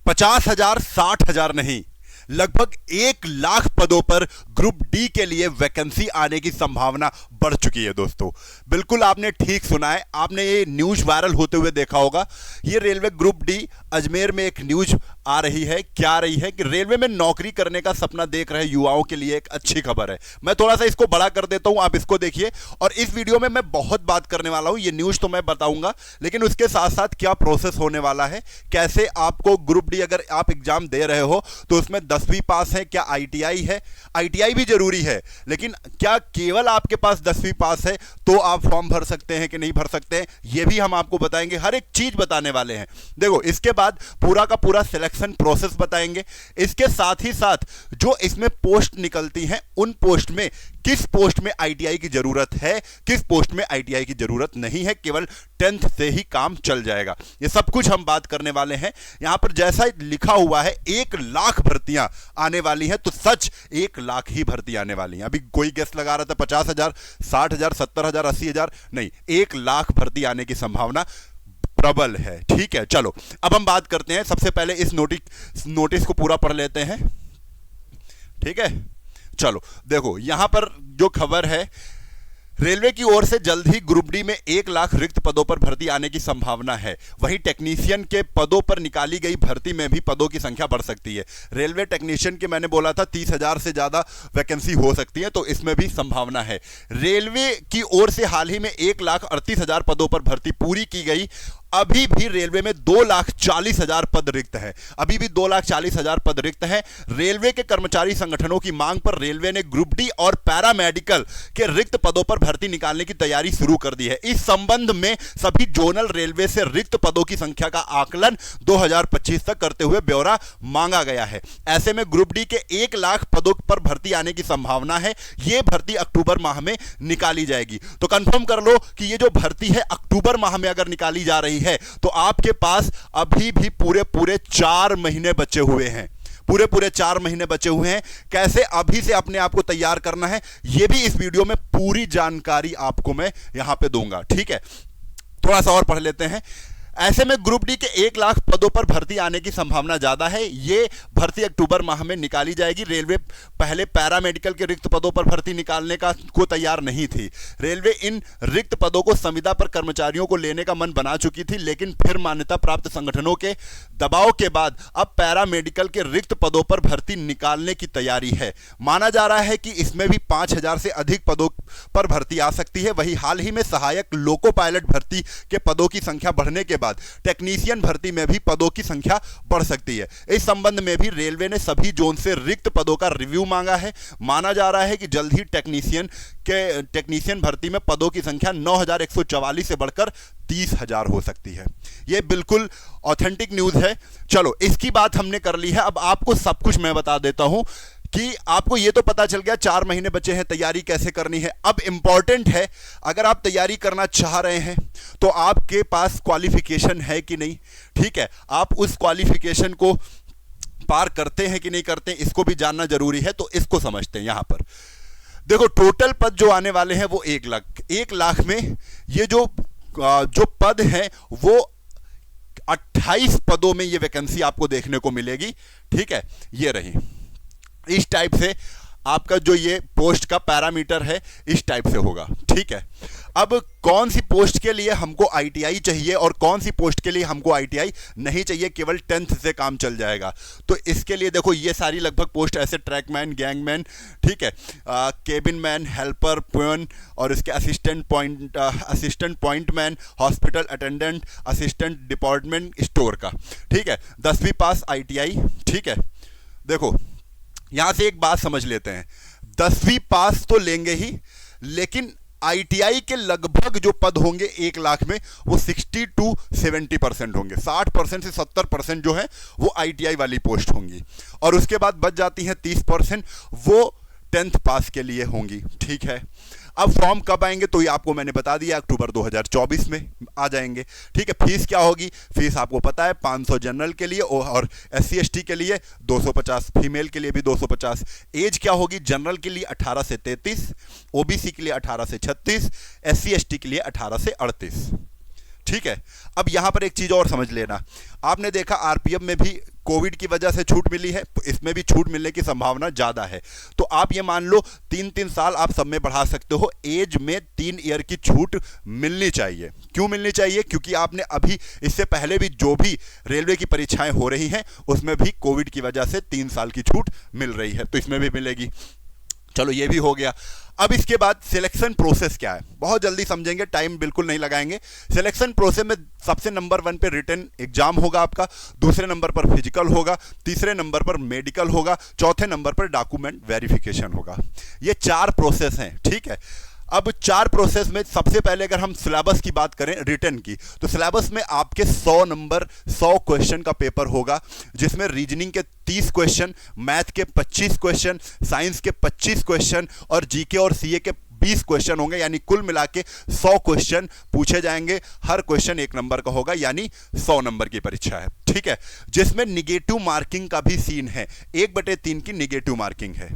50,000 60,000 नहीं, लगभग 1,00,000 पदों पर ग्रुप डी के लिए वैकेंसी आने की संभावना बढ़ चुकी है दोस्तों। बिल्कुल आपने ठीक सुना है, आपने ये न्यूज वायरल होते हुए देखा होगा। ये रेलवे ग्रुप डी अजमेर में एक न्यूज आ रही है, क्या आ रही है कि रेलवे में नौकरी करने का सपना देख रहे युवाओं के लिए एक अच्छी खबर है। मैं थोड़ा सा इसको बड़ा कर देता हूं, आप इसको देखिए। और इस वीडियो में मैं बहुत बात करने वाला हूं, ये न्यूज तो मैं बताऊंगा, लेकिन उसके साथ साथ क्या प्रोसेस होने वाला है, कैसे आपको ग्रुप डी अगर आप एग्जाम दे रहे हो तो उसमें 10वीं पास है, क्या आईटीआई है, आईटीआई भी जरूरी है, लेकिन क्या केवल आपके पास 10वीं पास है तो आप फॉर्म भर सकते हैं कि नहीं भर सकते हैं, ये भी हम आपको बताएंगे, हर एक चीज बताने वाले हैं। देखो, इसके बाद पूरा का पूरा सिलेक्शन प्रोसेस बताएंगे। इसके साथ ही साथ जो इसमें पोस्ट निकलती हैं, उन पोस्ट में किस पोस्ट में आईटीआई की जरूरत है, किस पोस्ट में आईटीआई की जरूरत नहीं है, केवल 10th से ही काम चल जाएगा, ये सब कुछ हम बात करने वाले हैं। यहां पर जैसा लिखा हुआ है 1,00,000 भर्तियां आने वाली हैं, तो सच 1,00,000 ही भर्ती आने वाली हैं। अभी कोई गेस लगा रहा था 50,000 60,000 70,000 80,000, नहीं, 1,00,000 भर्ती आने की संभावना प्रबल है। ठीक है, चलो अब हम बात करते हैं। सबसे पहले इस नोटिस को पूरा पढ़ लेते हैं। ठीक है, चलो देखो, यहां पर जो खबर है, रेलवे की ओर से जल्द ही ग्रुप डी में 1,00,000 रिक्त पदों पर भर्ती आने की संभावना है। वहीं टेक्नीशियन के पदों पर निकाली गई भर्ती में भी पदों की संख्या बढ़ सकती है। रेलवे टेक्नीशियन के मैंने बोला था 30,000 से ज्यादा वैकेंसी हो सकती है, तो इसमें भी संभावना है। रेलवे की ओर से हाल ही में 1,38,000 पदों पर भर्ती पूरी की गई। अभी भी रेलवे में 2,40,000 पद रिक्त है, अभी भी 2,40,000 पद रिक्त है। रेलवे के कर्मचारी संगठनों की मांग पर रेलवे ने ग्रुप डी और पैरामेडिकल के रिक्त पदों पर भर्ती निकालने की तैयारी शुरू कर दी है। इस संबंध में सभी जोनल रेलवे से रिक्त पदों की संख्या का आकलन 2025 तक करते हुए ब्यौरा मांगा गया है। ऐसे में ग्रुप डी के 1,00,000 पदों पर भर्ती आने की संभावना है। यह भर्ती अक्टूबर माह में निकाली जाएगी। तो कंफर्म कर लो कि ये जो भर्ती है अक्टूबर माह में अगर निकाली जा रही है, तो आपके पास अभी भी पूरे 4 महीने बचे हुए हैं, पूरे 4 महीने बचे हुए हैं। कैसे अभी से अपने आप को तैयार करना है, यह भी इस वीडियो में पूरी जानकारी आपको मैं यहां पे दूंगा। ठीक है, थोड़ा सा और पढ़ लेते हैं। ऐसे में ग्रुप डी के 1,00,000 पदों पर भर्ती आने की संभावना ज्यादा है। ये भर्ती अक्टूबर माह में निकाली जाएगी। रेलवे पहले पैरामेडिकल के रिक्त पदों पर भर्ती निकालने को तैयार नहीं थी। रेलवे इन रिक्त पदों को संविदा पर कर्मचारियों को लेने का मन बना चुकी थी, लेकिन फिर मान्यता प्राप्त संगठनों के दबाव के बाद अब पैरामेडिकल के रिक्त पदों पर भर्ती निकालने की तैयारी है। माना जा रहा है कि इसमें भी 5,000 से अधिक पदों पर भर्ती आ सकती है। वहीं हाल ही में सहायक लोको पायलट भर्ती के पदों की संख्या बढ़ने के बाद टेक्नीशियन भर्ती में भी पदों की संख्या बढ़ सकती है। इस संबंध में भी रेलवे ने सभी जोन से रिक्त पदों का रिव्यू मांगा है। माना जा रहा है कि जल्द ही टेक्नीशियन भर्ती में पदों की संख्या 9,144 से बढ़कर 30,000 हो सकती है। यह बिल्कुल ऑथेंटिक न्यूज है। चलो, इसकी बात हमने कर ली है। अब आपको सब कुछ मैं बता देता हूं कि आपको ये तो पता चल गया 4 महीने बचे हैं, तैयारी कैसे करनी है। अब इंपॉर्टेंट है, अगर आप तैयारी करना चाह रहे हैं तो आपके पास क्वालिफिकेशन है कि नहीं। ठीक है, आप उस क्वालिफिकेशन को पार करते हैं कि नहीं करते, इसको भी जानना जरूरी है। तो इसको समझते हैं। यहां पर देखो, टोटल पद जो आने वाले हैं वो 1,00,000 में ये जो पद हैं वो 28 पदों में ये वैकेंसी आपको देखने को मिलेगी। ठीक है, ये रही। इस टाइप से आपका जो ये पोस्ट का पैरामीटर है इस टाइप से होगा। ठीक है, अब कौन सी पोस्ट के लिए हमको आईटीआई चाहिए और कौन सी पोस्ट के लिए हमको आईटीआई नहीं चाहिए, केवल 10th से काम चल जाएगा। तो इसके लिए देखो, ये सारी लगभग पोस्ट ऐसे ट्रैकमैन, गैंगमैन, ठीक है, केबिन मैन, हेल्पर, प्यून और इसके assistant pointman, hospital attendant, assistant department store का। ठीक है, 10वीं पास आईटीआई। ठीक है, देखो यहां से एक बात समझ लेते हैं, 10वीं पास तो लेंगे ही, लेकिन आईटीआई के लगभग जो पद होंगे 1,00,000 में वो 60 to 70% होंगे। 60% से 70% जो है वो आईटीआई वाली पोस्ट होंगी, और उसके बाद बच जाती हैं 30%, वो 10th पास के लिए होंगी। ठीक है, अब फॉर्म कब आएंगे तो ये आपको मैंने बता दिया, अक्टूबर 2024 में आ जाएंगे। ठीक है, फीस क्या होगी, फीस आपको पता है 500 जनरल के लिए और SC ST के लिए 250, फीमेल के लिए भी 250। एज क्या होगी, जनरल के लिए 18 से 33, OBC के लिए 18 से 36, SC ST के लिए 18 से 38। ठीक है। अब यहां पर एक चीज और समझ लेना, आपने देखा आरपीएफ में भी कोविड की वजह से छूट मिली है, तो इसमें भी छूट मिलने की संभावना ज्यादा है। तो आप ये मान लो 3-3 साल आप सब में बढ़ा सकते हो, एज में 3 ईयर की छूट मिलनी चाहिए। क्यों मिलनी चाहिए? क्योंकि आपने अभी इससे पहले भी जो भी रेलवे की परीक्षाएं हो रही हैं उसमें भी कोविड की वजह से 3 साल की छूट मिल रही है, तो इसमें भी मिलेगी। चलो ये भी हो गया। अब इसके बाद सिलेक्शन प्रोसेस क्या है, बहुत जल्दी समझेंगे, टाइम बिल्कुल नहीं लगाएंगे। सिलेक्शन प्रोसेस में सबसे नंबर 1 पे रिटन एग्जाम होगा आपका, दूसरे नंबर पर फिजिकल होगा, तीसरे नंबर पर मेडिकल होगा, चौथे नंबर पर डॉक्यूमेंट वेरिफिकेशन होगा। ये 4 प्रोसेस हैं, ठीक है। अब 4 प्रोसेस में सबसे पहले अगर हम सिलेबस की बात करें रिटन की, तो सिलेबस में आपके 100 नंबर 100 क्वेश्चन का पेपर होगा, जिसमें रीजनिंग के 30 क्वेश्चन, मैथ के 25 क्वेश्चन, साइंस के 25 क्वेश्चन और जीके और सीए के 20 क्वेश्चन होंगे। यानी कुल मिला के 100 क्वेश्चन पूछे जाएंगे, हर क्वेश्चन 1 नंबर का होगा, यानी 100 नंबर की परीक्षा है, ठीक है। जिसमें निगेटिव मार्किंग का भी सीन है, 1/3 की निगेटिव मार्किंग है,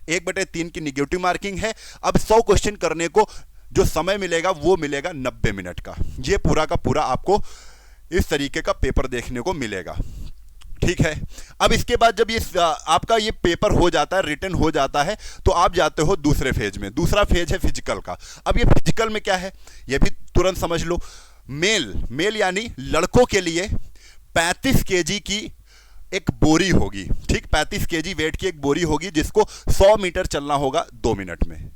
1/3 की निगेटिव मार्किंग है। अब 100 क्वेश्चन करने को जो समय मिलेगा वो मिलेगा 90 मिनट का। ये पूरा का पूरा आपको इस तरीके का पेपर देखने को मिलेगा, ठीक है। अब इसके बाद जब ये आपका ये पेपर हो जाता है, रिटन हो जाता है, तो आप जाते हो दूसरे फेज में। दूसरा फेज है फिजिकल का। अब ये फिजिकल में क्या है ये भी तुरंत समझ लो। मेल यानी लड़कों के लिए 35 केजी की एक बोरी होगी, ठीक, 35 केजी वेट की एक बोरी होगी, जिसको 100 मीटर चलना होगा 2 मिनट में।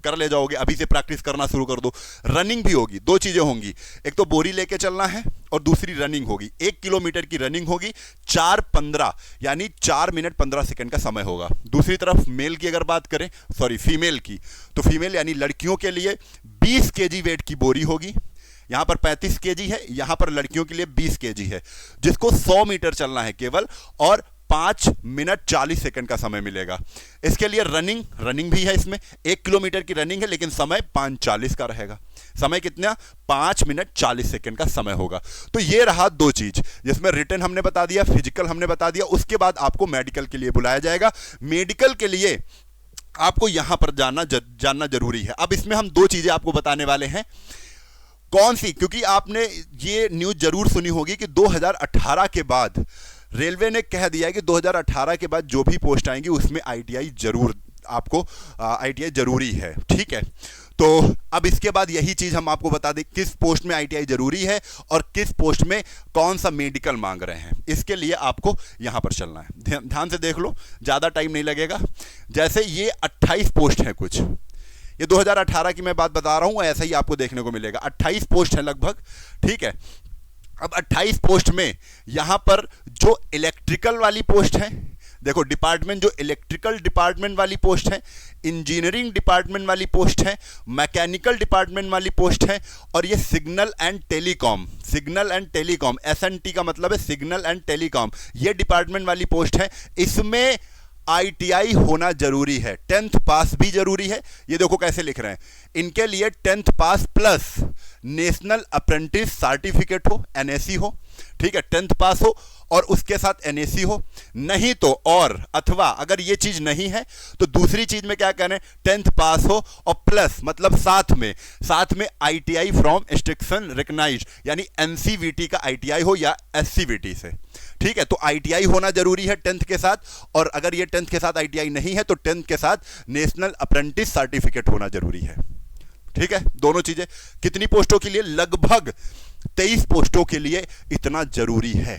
कर ले जाओगे, अभी से प्रैक्टिस करना शुरू कर दो। रनिंग भी होगी, 2 चीजें होंगी, एक तो बोरी लेके चलना है और दूसरी रनिंग होगी। 1 किलोमीटर की रनिंग होगी, 4:15 यानी 4 मिनट 15 सेकंड का समय होगा। दूसरी तरफ मेल की अगर बात करें, सॉरी फीमेल की, तो फीमेल यानी लड़कियों के लिए 20 केजी वेट की बोरी होगी। यहां पर 35 केजी है, यहां पर लड़कियों के लिए 20 केजी है, जिसको 100 मीटर चलना है केवल, और 5 मिनट 40 सेकंड का समय मिलेगा। इसके लिए रनिंग भी है, इसमें 1 किलोमीटर की रनिंग है, लेकिन समय 5:40 का रहेगा। समय कितना? 5 मिनट 40 सेकंड का समय होगा। तो ये रहा 2 चीज, जिसमें रिटन हमने बता दिया, फिजिकल हमने बता दिया। उसके बाद आपको मेडिकल के लिए बुलाया जाएगा। मेडिकल के लिए आपको यहां पर जानना जरूरी है। अब इसमें हम 2 चीजें आपको बताने वाले हैं। कौन सी? क्योंकि आपने ये न्यूज जरूर सुनी होगी कि 2018 के बाद रेलवे ने कह दिया है कि 2018 के बाद जो भी पोस्ट आएंगी उसमें आईटीआई जरूर, आपको आईटीआई जरूरी है, ठीक है। तो अब इसके बाद यही चीज हम आपको बता दें, किस पोस्ट में आईटीआई जरूरी है और किस पोस्ट में कौन सा मेडिकल मांग रहे हैं। इसके लिए आपको यहां पर चलना है। ध्यान से देख लो, ज्यादा टाइम नहीं लगेगा। जैसे ये 28 पोस्ट है कुछ, ये 2018 की मैं बात बता रहा हूं, ऐसा ही आपको देखने को मिलेगा। 28 पोस्ट है लगभग, ठीक है। अब 28 पोस्ट में यहां पर जो इलेक्ट्रिकल वाली पोस्ट है, देखो डिपार्टमेंट, जो इलेक्ट्रिकल डिपार्टमेंट वाली पोस्ट है, इंजीनियरिंग डिपार्टमेंट वाली पोस्ट है, मैकेनिकल डिपार्टमेंट वाली पोस्ट है, और ये सिग्नल एंड टेलीकॉम, एसएनटी का मतलब है सिग्नल एंड टेलीकॉम, ये डिपार्टमेंट वाली पोस्ट है। इसमें आईटीआई होना जरूरी है, 10th पास भी जरूरी है। ये देखो कैसे लिख रहे हैं, इनके लिए 10th पास प्लस नेशनल अप्रेंटिस सर्टिफिकेट हो, एनएसी हो, ठीक है, 10th पास हो और उसके साथ एनएसी हो, नहीं तो और अथवा अगर ये चीज नहीं है तो दूसरी चीज में क्या कहना है, 10th पास हो और प्लस मतलब साथ में आईटीआई फ्रॉम इंस्ट्रक्शन रिकग्नाइज्ड, यानी एनसीवीटी का आईटीआई हो या एससीवीटी से, ठीक है। तो आईटीआई होना जरूरी है 10th के साथ, और अगर ये 10th के साथ आईटीआई नहीं है तो 10th के साथ नेशनल अप्रेंटिस सर्टिफिकेट होना जरूरी है, ठीक है। दोनों चीजें कितनी पोस्टों के लिए? लगभग 23 पोस्टों के लिए इतना जरूरी है।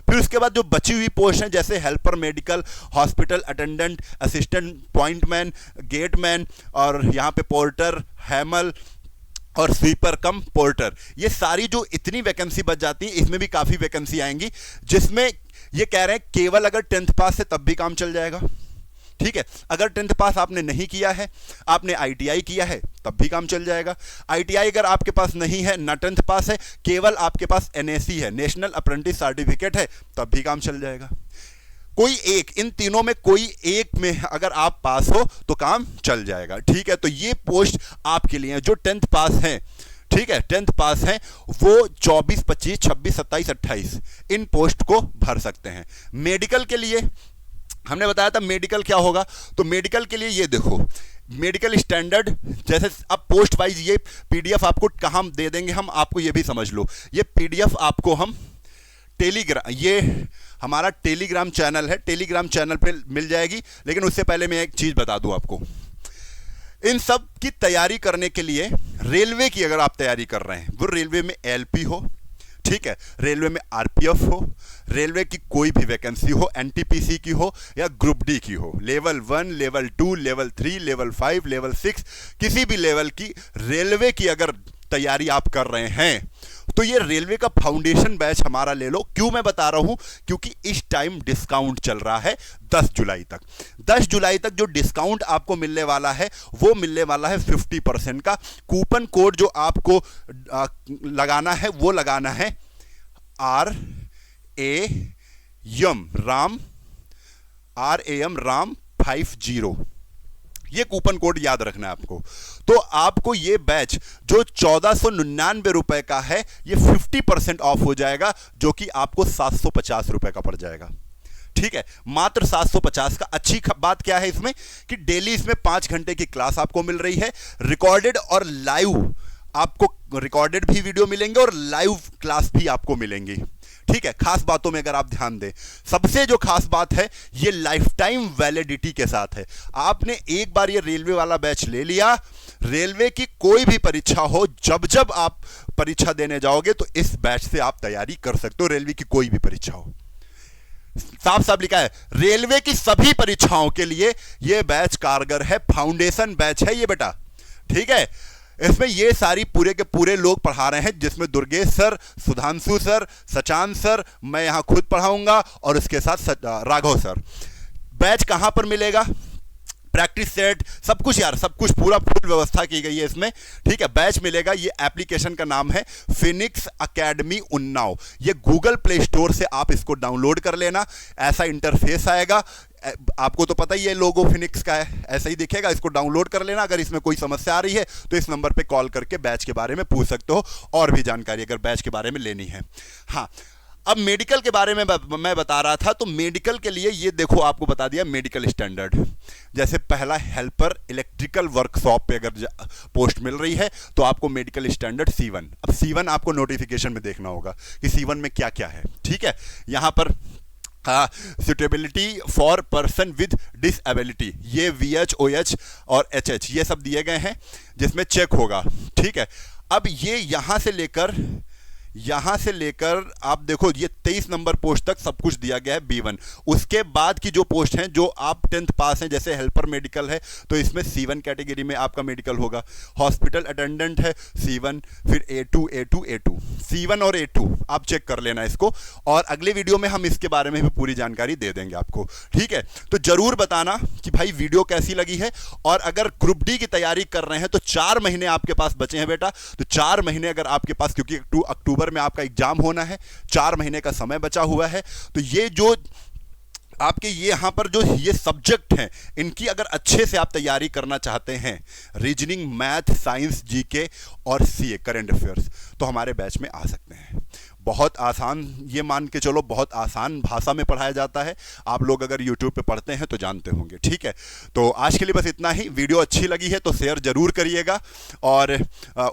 फिर उसके बाद जो बची हुई पोस्ट हैं, जैसे helper medical, hospital attendant, assistant pointman, gateman, और यहाँ पे पोर्टर, हैमल और स्वीपर कम पोर्टर, ये सारी जो इतनी वैकेंसी बच जाती है, इसमें भी काफ़ी वैकेंसी आएंगी, जिसमें ये कह रहे हैं केवल अगर 10th पास से तब भी काम चल जाएगा, ठीक है। अगर 10th पास आपने नहीं किया है, आपने आईटीआई किया है, तब भी काम चल जाएगा। आईटीआई अगर आपके पास नहीं है, ना 10th पास है, केवल आपके पास एनएसी है, नेशनल अप्रेंटिस सर्टिफिकेट है, तब भी काम चल जाएगा। कोई एक, इन तीनों में कोई एक में अगर आप पास हो तो काम चल जाएगा, ठीक है। तो ये पोस्ट आपके लिए है जो 10th पास हैं, ठीक है, 10th पास हैं, वो 24, 25, 26, 27, 28 इन पोस्ट को भर सकते हैं। मेडिकल के लिए हमने बताया था मेडिकल क्या होगा, तो मेडिकल के लिए ये देखो, मेडिकल स्टैंडर्ड, जैसे अब पोस्ट वाइज ये पीडीएफ आपको कहाँ दे देंगे हम, आपको ये भी समझ लो। ये पीडीएफ आपको हम टेलीग्राम, ये हमारा टेलीग्राम चैनल है, टेलीग्राम चैनल पे मिल जाएगी। लेकिन उससे पहले मैं एक चीज़ बता दूं आपको, इन सब की तैयारी करने के लिए रेलवे की अगर आप तैयारी कर रहे हैं, वो रेलवे में एलपी हो, ठीक है, रेलवे में आरपीएफ हो, रेलवे की कोई भी वैकेंसी हो, एनटीपीसी की हो या ग्रुप डी की हो, level 1, level 2, level 3, level 5, level 6, किसी भी लेवल की रेलवे की अगर तैयारी आप कर रहे हैं तो ये रेलवे का फाउंडेशन बैच हमारा ले लो। क्यों मैं बता रहा हूं, क्योंकि इस टाइम डिस्काउंट चल रहा है 10 जुलाई तक। 10 जुलाई तक जो डिस्काउंट आपको मिलने वाला है वो मिलने वाला है 50% का। कूपन कोड जो आपको लगाना है वो लगाना है RAM 50। ये कूपन कोड याद रखना है आपको। तो आपको ये बैच जो 1499 रुपए का है, ये 50% ऑफ हो जाएगा, जो कि आपको 750 रुपए का पड़ जाएगा। ठीक है, मात्र 750 का। अच्छी बात क्या है इसमें कि डेली इसमें 5 घंटे की क्लास आपको मिल रही है, रिकॉर्डेड और लाइव। आपको रिकॉर्डेड भी वीडियो मिलेंगे और लाइव क्लास भी आपको मिलेंगी। ठीक है, खास बातों में अगर आप ध्यान दें, सबसे जो खास बात है ये लाइफ टाइम वैलिडिटी के साथ है। आपने एक बार ये रेलवे वाला बैच ले लिया, रेलवे की कोई भी परीक्षा हो, जब जब आप परीक्षा देने जाओगे तो इस बैच से आप तैयारी कर सकते हो। रेलवे की कोई भी परीक्षा हो, साफ साफ लिखा है, रेलवे की सभी परीक्षाओं के लिए ये बैच कारगर है, फाउंडेशन बैच है ये बेटा। ठीक है, इसमें ये सारी पूरे के पूरे लोग पढ़ा रहे हैं, जिसमें Durgesh sir, Sudhanshu sir, Sachan sir, मैं यहां खुद पढ़ाऊंगा और उसके साथ राघव सर। बैच कहां पर मिलेगा, प्रैक्टिस सेट, सब कुछ यार, सब कुछ पूरा फुल व्यवस्था की गई है इसमें। ठीक है, बैच मिलेगा। ये एप्लीकेशन का नाम है फिनिक्स एकेडमी उन्नाव। ये गूगल प्ले स्टोर से आप इसको डाउनलोड कर लेना। ऐसा इंटरफेस आएगा, आपको तो पता ही है लोगो फिनिक्स का है, ऐसा ही दिखेगा। इसको डाउनलोड कर लेना। अगर इसमें कोई समस्या आ रही है तो इस नंबर पे कॉल करके बैच के बारे में पूछ सकते हो, और भी जानकारी अगर बैच के बारे में लेनी है। हाँ, अब मेडिकल के बारे में मैं बता रहा था, तो मेडिकल के लिए ये देखो, आपको बता दिया मेडिकल स्टैंडर्ड। जैसे पहला हेल्पर इलेक्ट्रिकल वर्कशॉप पे अगर पोस्ट मिल रही है तो आपको मेडिकल स्टैंडर्ड C1। अब C1 आपको नोटिफिकेशन में देखना होगा कि C1 में क्या क्या है। ठीक है, यहाँ पर suitability for person with disability, ये VH, OH और HH ये सब दिए गए हैं, जिसमें चेक होगा। ठीक है, अब ये यहाँ से लेकर आप देखो, ये 23 नंबर पोस्ट तक सब कुछ दिया गया है B1। उसके बाद की जो पोस्ट हैं, जो आप 10th पास हैं, जैसे हेल्पर मेडिकल है तो इसमें C1 कैटेगरी में आपका मेडिकल होगा। हॉस्पिटल अटेंडेंट है C1, फिर A2 C1 और A2 आप चेक कर लेना इसको, और अगले वीडियो में हम इसके बारे में भी पूरी जानकारी दे देंगे आपको। ठीक है, तो जरूर बताना कि भाई वीडियो कैसी लगी है। और अगर ग्रुप डी की तैयारी कर रहे हैं तो 4 महीने आपके पास बचे हैं बेटा। तो 4 महीने अगर आपके पास, क्योंकि 2 अक्टूबर में आपका एग्जाम होना है, 4 महीने का समय बचा हुआ है, तो ये जो आपके ये यहाँ पर जो ये सब्जेक्ट हैं, इनकी अगर अच्छे से आप तैयारी करना चाहते हैं, रीजनिंग, मैथ, साइंस, जीके और सीए करंट अफेयर्स, तो हमारे बैच में आ सकते हैं। बहुत आसान, ये मान के चलो बहुत आसान भाषा में पढ़ाया जाता है। आप लोग अगर YouTube पे पढ़ते हैं तो जानते होंगे। ठीक है, तो आज के लिए बस इतना ही। वीडियो अच्छी लगी है तो शेयर जरूर करिएगा, और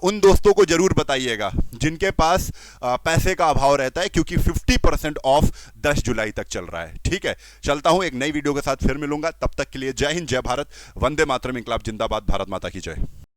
उन दोस्तों को जरूर बताइएगा जिनके पास पैसे का अभाव रहता है, क्योंकि 50% ऑफ 10 जुलाई तक चल रहा है। ठीक है, चलता हूँ, एक नई वीडियो के साथ फिर मिलूंगा। तब तक के लिए जय हिंद, जय भारत, वंदे मातरम, इंकलाब जिंदाबाद, भारत माता की जय।